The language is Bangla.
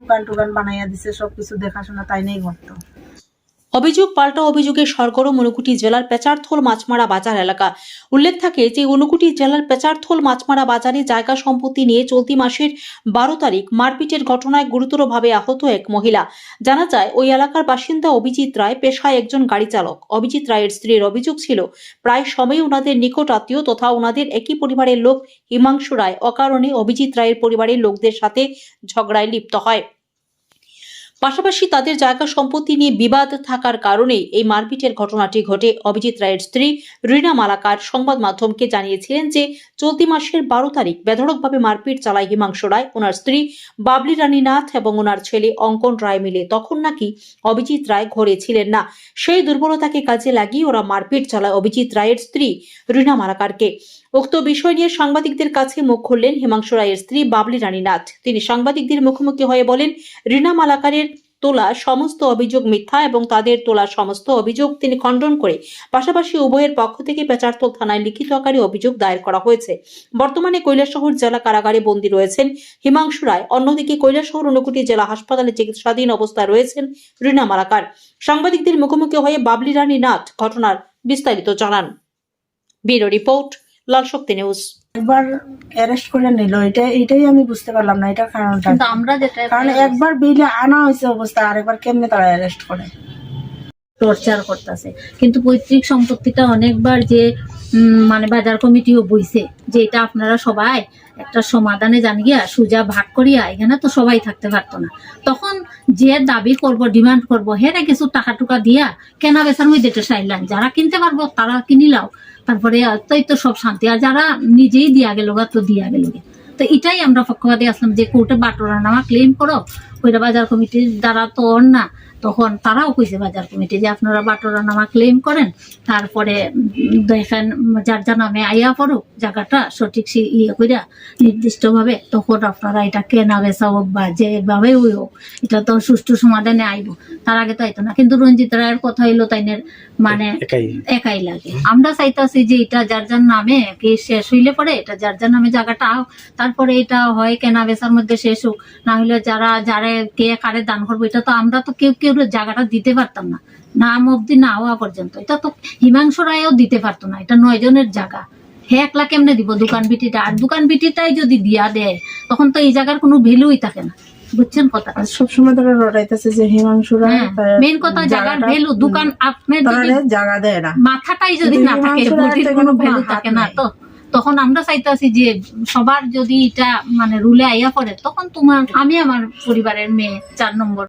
দোকান টোকান বানাইয়া দিছে, সবকিছু দেখাশোনা তাই নেই করতো। অভিযোগ পাল্টা অভিযোগে সরগরম ঊনকোটি জেলার পেচারথল মাছমারা বাজার এলাকা। উল্লেখ থাকে যে ঊনকোটি জেলার পেচারথল মাছমারা বাজারে জায়গা সম্পত্তি নিয়ে চলতি মাসের 12 তারিখ মারপিটের ঘটনায় গুরুতরভাবে আহত এক মহিলা। জানা যায় ওই এলাকার বাসিন্দা অভিজিৎ রায় পেশায় একজন গাড়ি চালক। অভিজিৎ রায়ের স্ত্রীর অভিযোগ ছিল প্রায় সময় ওনাদের নিকট আত্মীয় তথা ওনাদের একই পরিবারের লোক হিমাংশু রায় অকারণে অভিজিৎ রায়ের পরিবারের লোকদের সাথে ঝগড়ায় লিপ্ত হয়। পাশাপাশি তাদের জায়গা সম্পত্তি নিয়ে বিবাদ থাকার কারণেই এই মারপিটের ঘটনাটি ঘটে। অভিজিৎ রায়ের স্ত্রী রীনা মালাকার সংবাদ মাধ্যমকে জানিয়েছিলেন যে চলতি মাসের 12 তারিখ বেধড়কভাবে মারপিট চালায় হিমাংশু রায়, ওনার স্ত্রী বাবলি রানী নাথ এবং ওনার ছেলে অঙ্কন রায় মিলে। তখন নাকি অভিজিৎ রায় ঘরে ছিলেন না। সেই দুর্বলতাকে কাজে লাগিয়ে ওরা মারপিট চালায় অভিজিৎ রায়ের স্ত্রী রীনা মালাকারকে। উক্ত বিষয় নিয়ে সাংবাদিকদের কাছে মুখ খুললেন হিমাংশু রায়ের স্ত্রী বাবলি রানী নাথ। তিনি সাংবাদিকদের মুখোমুখি হয়ে বলেন, রীনা মালাকারের তোলা সমস্ত অভিযোগ মিথ্যা এবং তাদের তোলা সমস্ত অভিযোগ তিনি খণ্ডন করে পাশাপাশি উভয়ের পক্ষ থেকে পেচারথল থানায় লিখিত আকারে অভিযোগ দায়ের করা হয়েছে। বর্তমানে কৈলাসহর জেলা কারাগারে বন্দী রয়েছেন হিমাংশু রায়। অন্যদিকে কৈলাসহর ঊনকোটি জেলা হাসপাতালে চিকিৎসাধীন অবস্থায় রয়েছেন রীনা মালাকার। সাংবাদিকদের মুখোমুখি হয়ে বাবলি রানী নাথ ঘটনার বিস্তারিত জানান। ব্যুরো রিপোর্ট, লাল শক্তি নিউজ। একবার অ্যারেস্ট করে নিল, এটাই আমি বুঝতে পারলাম না, এটা কারণটা। আমরা যেটা কারণ একবার বিলে আনা হয়েছে অবস্থা, আরেকবার কেমনে তারা অ্যারেস্ট করে টর্চার করতেছে। কিন্তু পৈতৃক সম্পত্তিটা অনেকবার যে মানে বাজার কমিটিও বইছে যে এটা আপনারা সবাই একটা সমাধানে জানি গিয়া সুজা ভাগ করিয়া, এখানে তো সবাই থাকতে পারতো না। তখন যে দাবি করব, ডিমান্ড করব, হেরে কিছু টাকা টুকা দিয়া কেনা বেচার মধ্যে এটা চাইলাম, যারা কিনতে পারবো তারা কিনিলাও, তারপরে তো সব শান্তি। আর যারা নিজেই দিয়া গেল তো দিয়া গেল। তো এটাই আমরা পক্ষপাতী আসলাম যে কোর্টে বাটোরা নামা ক্লেম করো, ওইটা বাজার কমিটির দ্বারা তো না। তখন তারাও কইছে বাজার কমিটি যে আপনারা বাটোরা নামা ক্লেম করেন, তারপরে দেখেন যার যার নামে আইয়া পড়ুক জায়গাটা সঠিক ইয়ে কইরা নির্দিষ্টভাবে, তখন আপনারা এটা কেনা বেচা হোক বা যেভাবে ওই হোক এটা তো সুষ্ঠু সমাধানে আইব। তার আগে তো আইতো না। কিন্তু রঞ্জিত রায়ের কথা হইলো তাইনের মানে একাই লাগে। আমরা চাইতেছি যে এটা যার যার নামে কি শেষ হইলে পরে এটা যার যার নামে জায়গাটা হোক, তারপরে এটা হয় কেনা বেচার মধ্যে শেষ হোক, না হলে যারা কে কারে দান করবো এটা তো আমরা তো কেউ জায়গাটা দিতে পারতাম না, নাম অব্দি না হওয়া পর্যন্ত। এটা তো হিমাংশু রায়ও দিতে পারতো না, এটা 9 জনের জায়গা, হে একলা কেমনে দিব দোকান বিটিটা? আর দোকান বিটিটাই যদি দিয়া দেয় তখন তো এই জায়গার কোনো ভ্যালুই থাকে না, বুঝছেন কথা? সবসময় তারা রটাইতেছে যে হিমাংশু রায় মেন কথা জায়গার ভ্যালু, দোকান আপনার জায়গা দেয় না, মাথাটাই যদি না থাকে বডির কোনো ভ্যালু থাকে না। তো তখন আমরা চাইতেছি যে সবার যদি এটা মানে রুলে আইয়া পড়ে, তখন আমি আমার পরিবারের মেয়ে 4 নম্বর